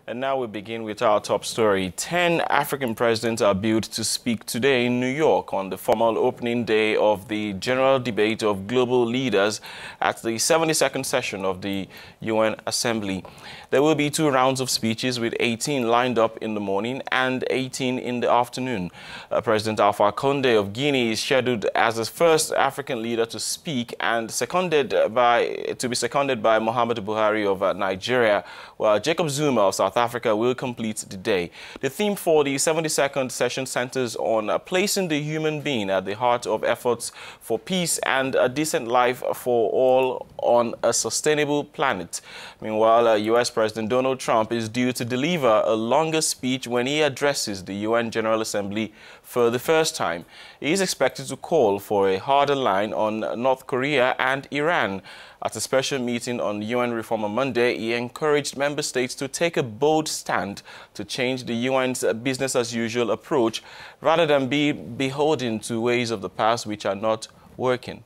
And now we begin with our top story. 10 African presidents are billed to speak today in New York on the formal opening day of the General Debate of Global Leaders at the 72nd session of the UN Assembly. There will be 2 rounds of speeches with 18 lined up in the morning and 18 in the afternoon. President Alpha Conde of Guinea is scheduled as the first African leader to speak and seconded by Muhammadu Buhari of Nigeria, while Jacob Zuma of South Africa will complete the day. The theme for the 72nd session centers on placing the human being at the heart of efforts for peace and a decent life for all on a sustainable planet. Meanwhile, U.S. President Donald Trump is due to deliver a longer speech when he addresses the UN General Assembly for the first time. He is expected to call for a harder line on North Korea and Iran. At a special meeting on UN reform on Monday, he encouraged member states to take a bold stand to change the UN's business-as-usual approach rather than be beholden to ways of the past which are not working.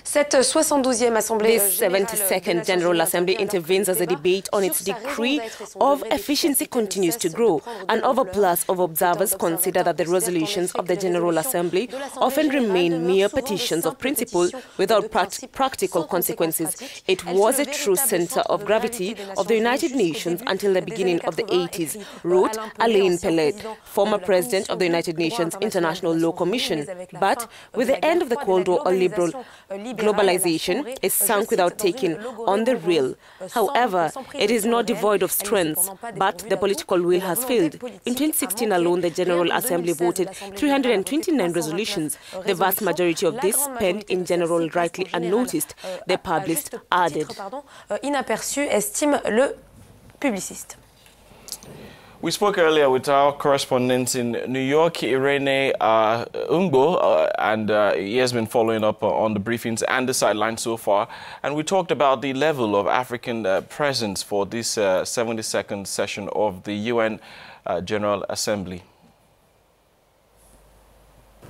This 72nd General Assembly intervenes as a debate on its degree of efficiency continues to grow. An overplus of observers consider that the resolutions of the General Assembly often remain mere petitions of principle without practical consequences. It was a true center of gravity of the United Nations until the beginning of the 80s, wrote Alain Pellet, former president of the United Nations International Law Commission. But with the end of the Cold War, a liberal globalization is sunk without taking on the real. However, it is not devoid of strengths, but the political will has failed. In 2016 alone, the General Assembly voted 329 resolutions. The vast majority of this spent in general rightly unnoticed, the publicist added. We spoke earlier with our correspondent in New York, Irene Ungbo, and he has been following up on the briefings and the sideline so far. And we talked about the level of African presence for this 72nd session of the UN General Assembly.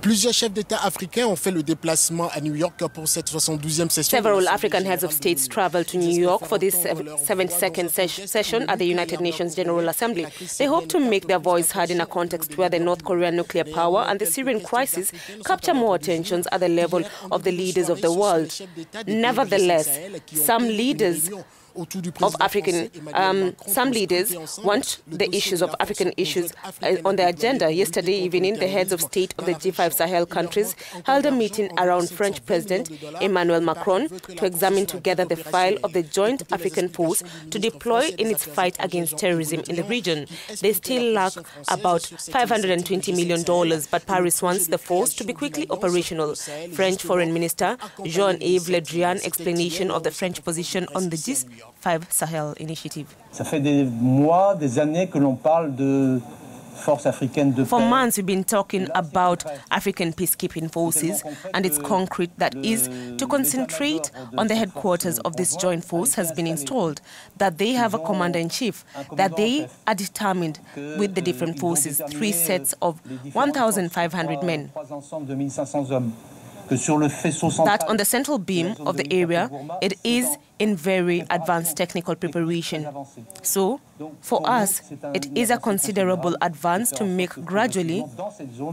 Plusieurs chefs d'État africains ont fait le déplacement à New York pour cette 72e session. Several African heads of states traveled to New York for this 72nd session at the United Nations General Assembly. They hope to make their voice heard in a context where the North Korean nuclear power and the Syrian crisis capture more attentions at the level of the leaders of the world. Nevertheless, some leaders want the issues of African issues on the agenda. Yesterday evening, the heads of state of the G5 Sahel countries held a meeting around French President Emmanuel Macron to examine together the file of the joint African force to deploy in its fight against terrorism in the region. They still lack about $520 million, but Paris wants the force to be quickly operational. French Foreign Minister Jean-Yves Le Drian's explanation of the French position on the G5 Sahel initiative. Ça fait des mois, des années que l'on parle de forces africaines de paix. For months, we've been talking about African peacekeeping forces, and it's concrete that is to concentrate on the headquarters of this joint force has been installed, that they have a commander-in-chief, that they are determined with the different forces, 3 sets of 1,500 men. That on the central beam of the area, it is in very advanced technical preparation. So, for us, it is a considerable advance to make gradually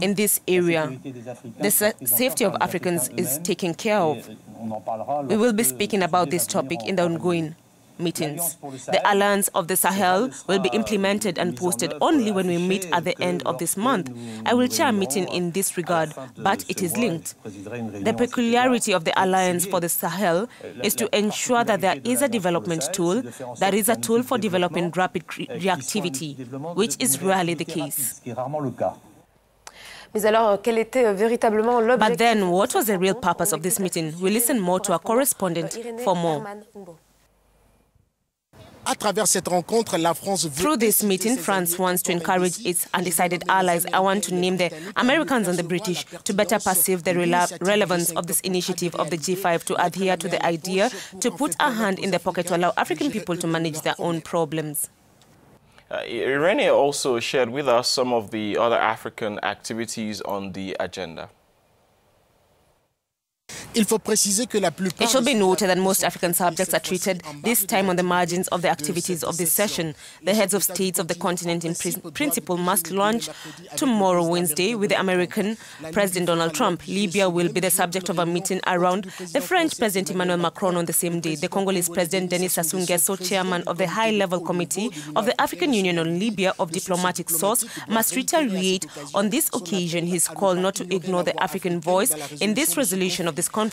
in this area. The safety of Africans is taken care of. We will be speaking about this topic in the ongoing meetings. The Alliance of the Sahel will be implemented and posted only when we meet at the end of this month. I will chair a meeting in this regard, but it is linked. The peculiarity of the Alliance for the Sahel is to ensure that there is a development tool that is a tool for developing rapid reactivity, which is rarely the case. But then, what was the real purpose of this meeting? We listen more to our correspondent for more. Through this meeting, France wants to encourage its undecided allies, I want to name the Americans and the British, to better perceive the relevance of this initiative of the G5 to adhere to the idea to put a hand in the pocket to allow African people to manage their own problems. Irene also shared with us some of the other African activities on the agenda. Il faut préciser que la plupart It should be noted that most African subjects are treated this time on the margins of the activities of this session. The heads of states of the continent in principle must launch tomorrow, Wednesday, with the American President Donald Trump. Libya will be the subject of a meeting around the French President Emmanuel Macron on the same day. The Congolese President Denis Sassou Nguesso, chairman of the high-level committee of the African Union on Libya of diplomatic source, must reiterate on this occasion his call not to ignore the African voice in this resolution of this conflict.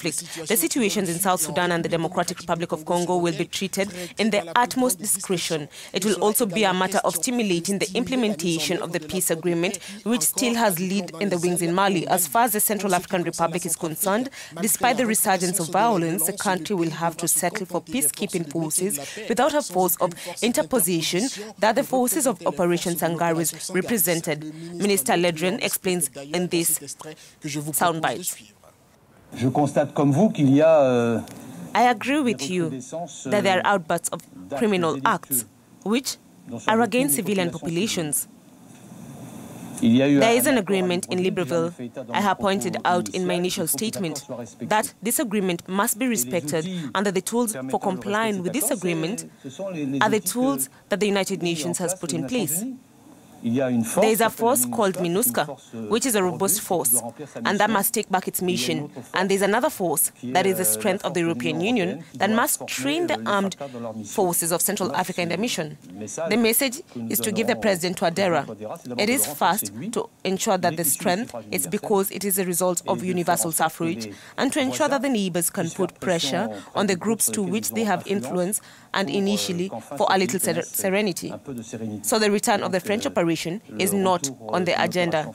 The situations in South Sudan and the Democratic Republic of Congo will be treated in the utmost discretion. It will also be a matter of stimulating the implementation of the peace agreement, which still has lead in the wings in Mali. As far as the Central African Republic is concerned, despite the resurgence of violence, the country will have to settle for peacekeeping forces without a force of interposition that the forces of Operation Sangaris represented. Minister Ledren explains in this soundbite. Je constate comme vous qu'il y a I agree with you that there are outbursts of criminal acts which are against civilian populations. There is an agreement in Libreville. I have pointed out in my initial statement that this agreement must be respected, and that the tools for complying with this agreement are the tools that the United Nations has put in place. There is a force called MINUSCA, which is a robust force, and that must take back its mission. And there is another force, that is the strength of the European Union, that must train the armed forces of Central Africa in their mission. The message is to give the president to Adera. It is first to ensure that the strength is because it is a result of universal suffrage, and to ensure that the neighbors can put pressure on the groups to which they have influence, and initially for a little serenity. So the return of the French operation is not on the agenda.